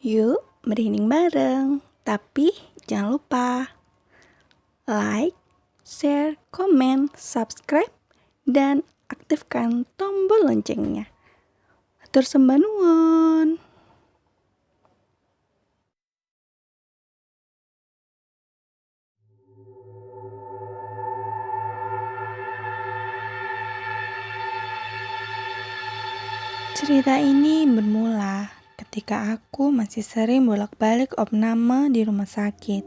Yuk, merinding bareng. Tapi jangan lupa like, share, komen, subscribe, dan aktifkan tombol loncengnya. Atur sembah nuwun. Cerita ini bermula ketika aku masih sering bolak-balik opname di rumah sakit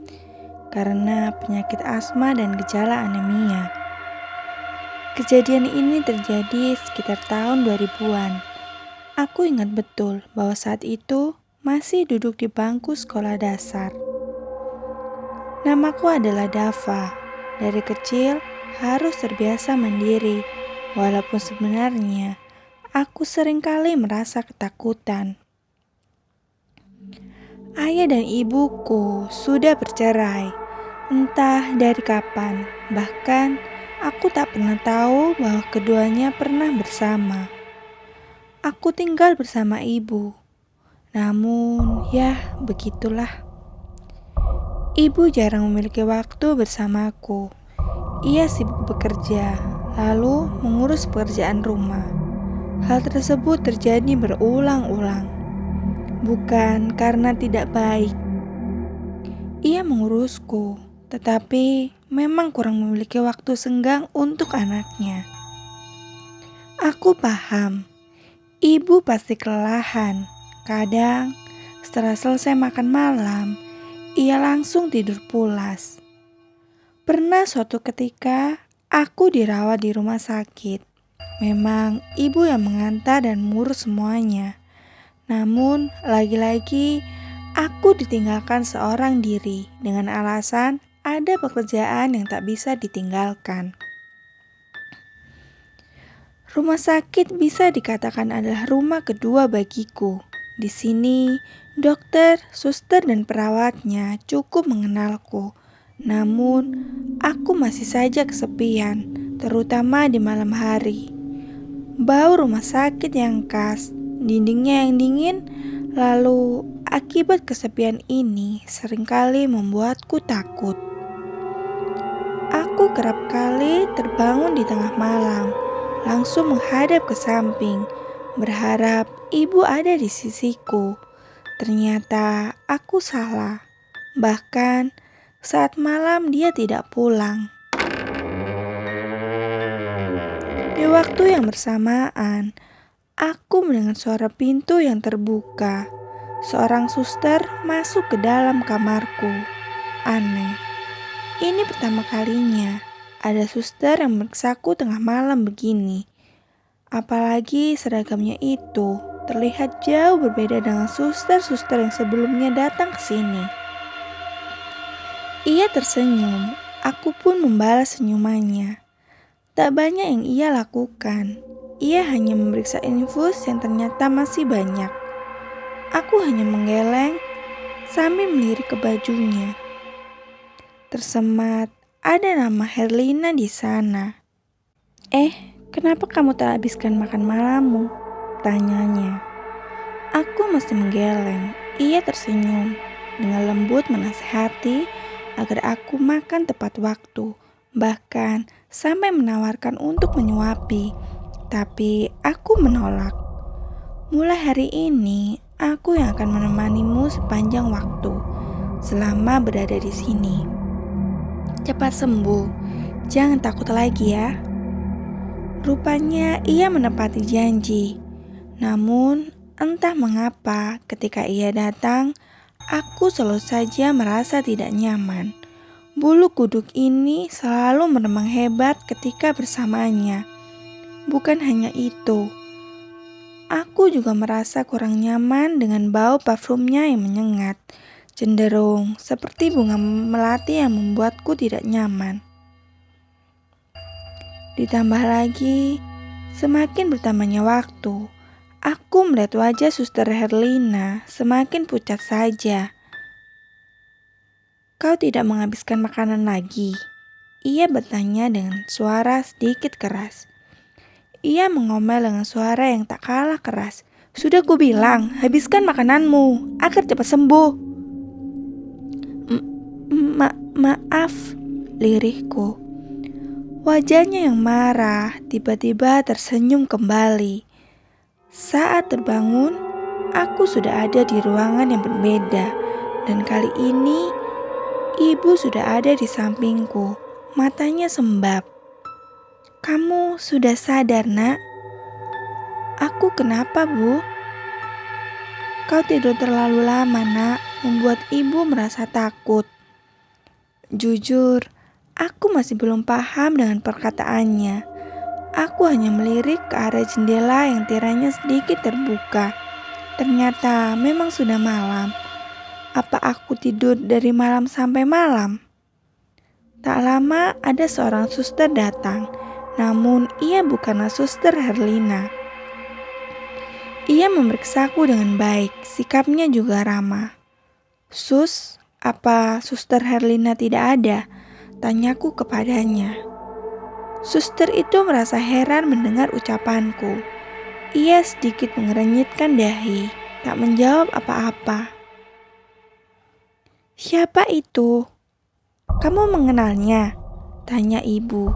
karena penyakit asma dan gejala anemia. Kejadian ini terjadi sekitar tahun 2000-an. Aku ingat betul bahwa saat itu masih duduk di bangku sekolah dasar. Namaku adalah Dava. Dari kecil harus terbiasa mandiri, walaupun sebenarnya aku seringkali merasa ketakutan. Ayah dan ibuku sudah bercerai, entah dari kapan. Bahkan aku tak pernah tahu bahwa keduanya pernah bersama. Aku tinggal bersama ibu. Namun, ya begitulah. Ibu jarang memiliki waktu bersamaku. Ia sibuk bekerja, lalu mengurus pekerjaan rumah. Hal tersebut terjadi berulang-ulang. Bukan karena tidak baik. Ia mengurusku, tetapi memang kurang memiliki waktu senggang untuk anaknya. Aku paham, ibu pasti kelelahan. Kadang setelah selesai makan malam, ia langsung tidur pulas. Pernah suatu ketika aku dirawat di rumah sakit. Memang ibu yang mengantar dan mengurus semuanya. Namun lagi-lagi aku ditinggalkan seorang diri dengan alasan ada pekerjaan yang tak bisa ditinggalkan. Rumah sakit bisa dikatakan adalah rumah kedua bagiku. Di sini, dokter, suster, dan perawatnya cukup mengenalku. Namun, aku masih saja kesepian, terutama di malam hari. Bau rumah sakit yang khas, dindingnya yang dingin, lalu akibat kesepian ini seringkali membuatku takut. Aku kerap kali terbangun di tengah malam, langsung menghadap ke samping, berharap ibu ada di sisiku. Ternyata aku salah. Bahkan saat malam dia tidak pulang. Di waktu yang bersamaan, aku mendengar suara pintu yang terbuka. Seorang suster masuk ke dalam kamarku. Aneh. Ini pertama kalinya ada suster yang memeriksaku tengah malam begini. Apalagi seragamnya itu terlihat jauh berbeda dengan suster-suster yang sebelumnya datang ke sini. Ia tersenyum, aku pun membalas senyumannya. Tak banyak yang ia lakukan. Ia hanya memeriksa infus yang ternyata masih banyak. Aku hanya menggeleng sambil melirik ke bajunya. Tersemat ada nama Herlina di sana. Kenapa kamu tak habiskan makan malammu? Tanyanya. Aku masih menggeleng. Ia tersenyum dengan lembut menasihati agar aku makan tepat waktu. Bahkan sampai menawarkan untuk menyuapi. Tapi aku menolak. Mulai hari ini, aku yang akan menemanimu sepanjang waktu selama berada di sini. Cepat sembuh, jangan takut lagi ya. Rupanya ia menepati janji. Namun, entah mengapa ketika ia datang, aku selalu saja merasa tidak nyaman. Bulu kuduk ini selalu meremang hebat ketika bersamanya. Bukan hanya itu, aku juga merasa kurang nyaman dengan bau parfumnya yang menyengat. Cenderung seperti bunga melati yang membuatku tidak nyaman. Ditambah lagi, semakin bertambahnya waktu, aku melihat wajah suster Herlina semakin pucat saja. Kau tidak menghabiskan makanan lagi? Ia bertanya dengan suara sedikit keras. Ia mengomel dengan suara yang tak kalah keras. Sudah kubilang, habiskan makananmu agar cepat sembuh. Maaf, lirihku. Wajahnya yang marah tiba-tiba tersenyum kembali. Saat terbangun, aku sudah ada di ruangan yang berbeda. Dan kali ini, ibu sudah ada di sampingku. Matanya sembab. Kamu sudah sadar, nak? Aku kenapa, Bu? Kau tidur terlalu lama, nak. Membuat ibu merasa takut. Jujur, aku masih belum paham dengan perkataannya. Aku hanya melirik ke arah jendela yang tiranya sedikit terbuka. Ternyata memang sudah malam. Apa aku tidur dari malam sampai malam? Tak lama ada seorang suster datang. Namun ia bukanlah suster Herlina. Ia memeriksaku dengan baik, sikapnya juga ramah. Sus, apa suster Herlina tidak ada? Tanyaku kepadanya. Suster itu merasa heran mendengar ucapanku. Ia sedikit mengerenyitkan dahi, tak menjawab apa-apa. Siapa itu? Kamu mengenalnya? Tanya ibu.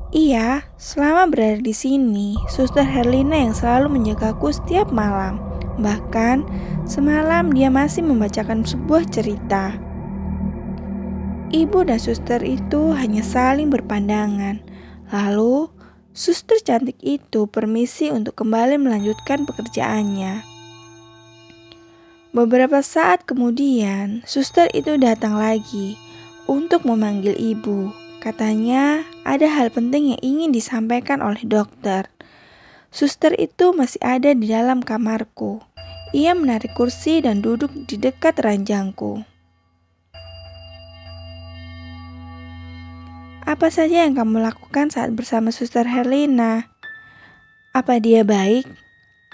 Iya, selama berada di sini, suster Herlina yang selalu menjagaku setiap malam. Bahkan, semalam dia masih membacakan sebuah cerita. Ibu dan suster itu hanya saling berpandangan. Lalu, suster cantik itu permisi untuk kembali melanjutkan pekerjaannya. Beberapa saat kemudian, suster itu datang lagi untuk memanggil ibu. Katanya ada hal penting yang ingin disampaikan oleh dokter. Suster itu masih ada di dalam kamarku. Ia menarik kursi dan duduk di dekat ranjangku. Apa saja yang kamu lakukan saat bersama suster Herlina? Apa dia baik?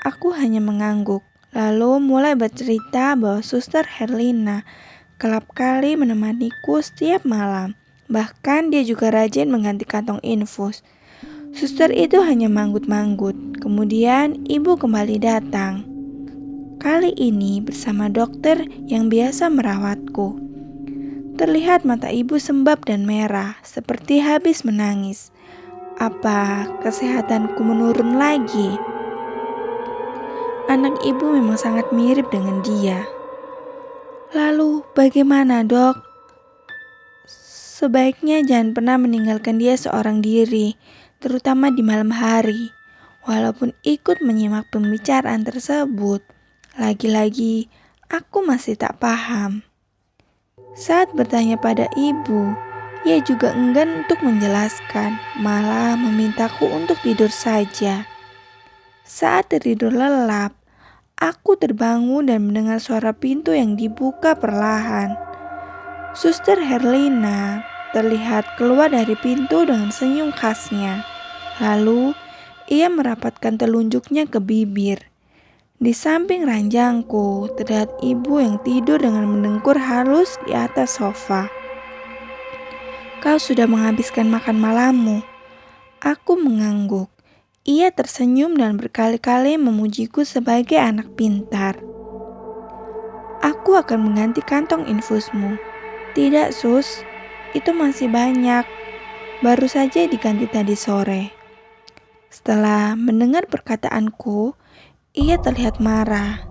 Aku hanya mengangguk, lalu mulai bercerita bahwa suster Herlina kerap kali menemaniku setiap malam. Bahkan dia juga rajin mengganti kantong infus. Suster itu hanya manggut-manggut. Kemudian ibu kembali datang. Kali ini bersama dokter yang biasa merawatku. Terlihat mata ibu sembab dan merah, seperti habis menangis. Apa kesehatanku menurun lagi? Anak ibu memang sangat mirip dengan dia. Lalu bagaimana, Dok? Sebaiknya jangan pernah meninggalkan dia seorang diri, terutama di malam hari. Walaupun ikut menyimak pembicaraan tersebut, lagi-lagi aku masih tak paham. Saat bertanya pada ibu, ia juga enggan untuk menjelaskan, malah memintaku untuk tidur saja. Saat tertidur lelap, aku terbangun dan mendengar suara pintu yang dibuka perlahan. Suster Herlina terlihat keluar dari pintu dengan senyum khasnya. Lalu, ia merapatkan telunjuknya ke bibir. Di samping ranjangku, terlihat ibu yang tidur dengan mendengkur halus di atas sofa. Kau sudah menghabiskan makan malammu. Aku mengangguk. Ia tersenyum dan berkali-kali memujiku sebagai anak pintar. Aku akan mengganti kantong infusmu. Tidak, Sus. Itu masih banyak. Baru saja diganti tadi sore. Setelah mendengar perkataanku, ia terlihat marah.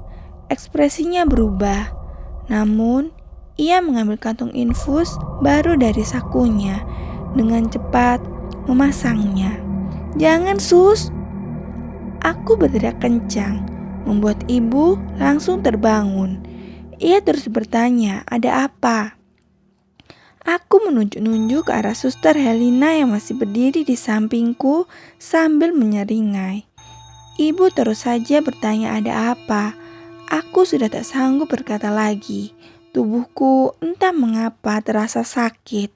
Ekspresinya berubah. Namun, ia mengambil kantong infus baru dari sakunya. Dengan cepat memasangnya. Jangan, Sus! Aku berteriak kencang, membuat ibu langsung terbangun. Ia terus bertanya, ada apa? Aku menunjuk-nunjuk ke arah suster Herlina yang masih berdiri di sampingku sambil menyeringai. Ibu terus saja bertanya ada apa. Aku sudah tak sanggup berkata lagi. Tubuhku entah mengapa terasa sakit.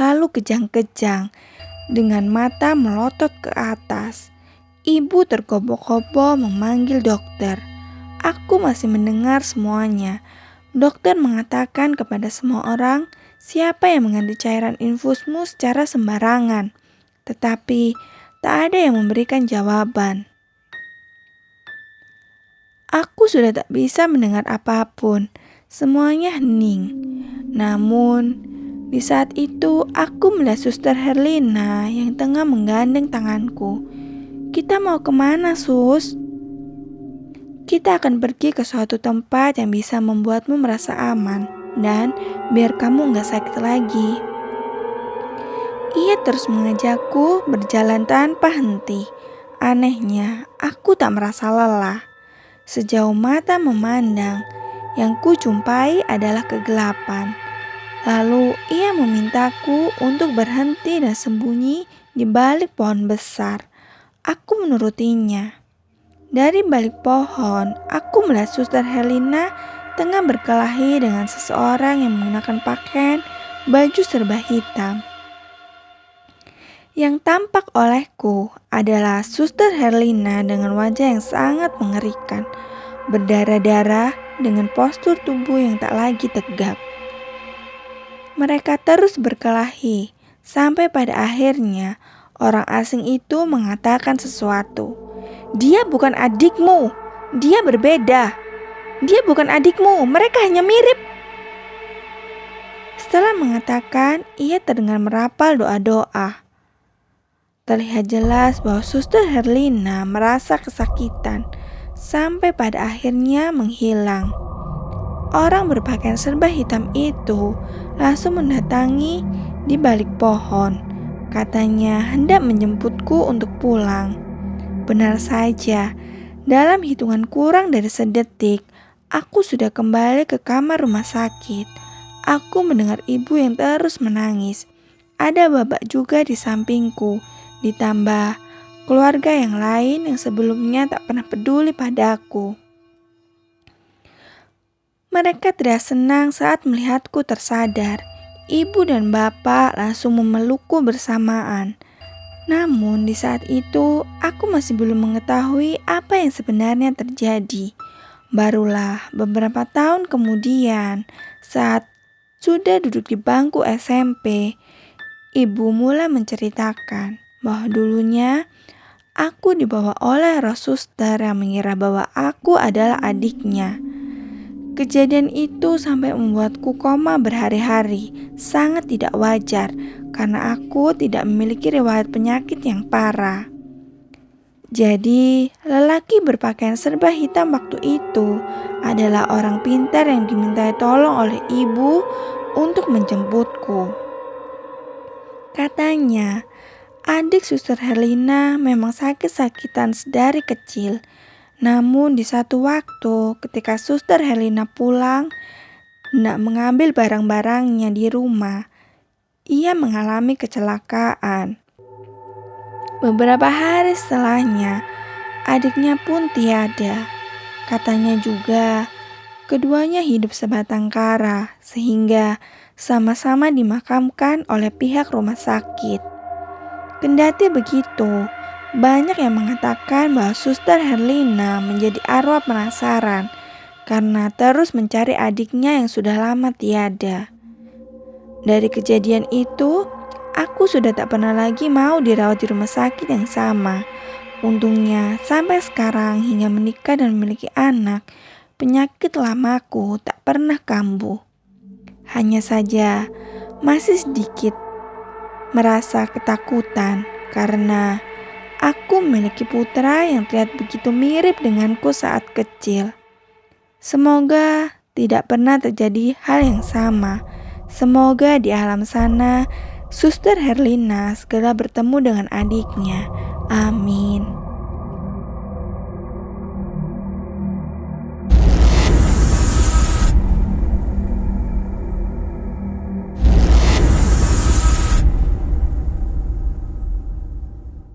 Lalu kejang-kejang dengan mata melotot ke atas. Ibu tergopoh-gopoh memanggil dokter. Aku masih mendengar semuanya. Dokter mengatakan kepada semua orang siapa yang mengganti cairan infusmu secara sembarangan. Tetapi tak ada yang memberikan jawaban. Aku sudah tak bisa mendengar apapun. Semuanya hening. Namun, di saat itu aku melihat Suster Herlina yang tengah menggandeng tanganku. "Kita mau kemana, Sus?" "Kita akan pergi ke suatu tempat yang bisa membuatmu merasa aman dan biar kamu nggak sakit lagi." Ia terus mengajakku berjalan tanpa henti. Anehnya, aku tak merasa lelah. Sejauh mata memandang, yang ku jumpai adalah kegelapan. Lalu ia memintaku untuk berhenti dan sembunyi di balik pohon besar. Aku menurutinya. Dari balik pohon, aku melihat Suster Herlina tengah berkelahi dengan seseorang yang menggunakan pakaian baju serba hitam. Yang tampak olehku adalah Suster Herlina dengan wajah yang sangat mengerikan, berdarah-darah dengan postur tubuh yang tak lagi tegap. Mereka terus berkelahi, sampai pada akhirnya orang asing itu mengatakan sesuatu. "Dia bukan adikmu, dia berbeda. Dia bukan adikmu, mereka hanya mirip." Setelah mengatakan, ia terdengar merapal doa-doa. Terlihat jelas bahwa Suster Herlina merasa kesakitan sampai pada akhirnya menghilang. Orang berpakaian serba hitam itu langsung mendatangi di balik pohon. Katanya hendak menjemputku untuk pulang. Benar saja, dalam hitungan kurang dari sedetik, aku sudah kembali ke kamar rumah sakit. Aku mendengar ibu yang terus menangis. Ada babak juga di sampingku. Ditambah keluarga yang lain yang sebelumnya tak pernah peduli padaku. Mereka tidak senang saat melihatku tersadar. Ibu dan bapak langsung memelukku bersamaan. Namun di saat itu aku masih belum mengetahui apa yang sebenarnya terjadi. Barulah beberapa tahun kemudian, saat sudah duduk di bangku SMP, ibu mulai menceritakan bahwa dulunya aku dibawa oleh roh suster yang mengira bahwa aku adalah adiknya. Kejadian itu sampai membuatku koma berhari-hari, sangat tidak wajar karena aku tidak memiliki riwayat penyakit yang parah. Jadi, lelaki berpakaian serba hitam waktu itu adalah orang pintar yang dimintai tolong oleh ibu untuk menjemputku. Katanya, adik Suster Herlina memang sakit-sakitan dari kecil. Namun di satu waktu ketika Suster Herlina pulang hendak mengambil barang-barangnya di rumah, ia mengalami kecelakaan. Beberapa hari setelahnya, adiknya pun tiada. Katanya juga, keduanya hidup sebatang kara sehingga sama-sama dimakamkan oleh pihak rumah sakit. Kendati begitu, banyak yang mengatakan bahwa Suster Herlina menjadi arwah penasaran karena terus mencari adiknya yang sudah lama tiada. Dari kejadian itu, aku sudah tak pernah lagi mau dirawat di rumah sakit yang sama. Untungnya sampai sekarang hingga menikah dan memiliki anak, penyakit lamaku tak pernah kambuh. Hanya saja masih sedikit merasa ketakutan karena aku memiliki putra yang terlihat begitu mirip denganku saat kecil. Semoga tidak pernah terjadi hal yang sama. Semoga di alam sana Suster Herlina segera bertemu dengan adiknya. Amin.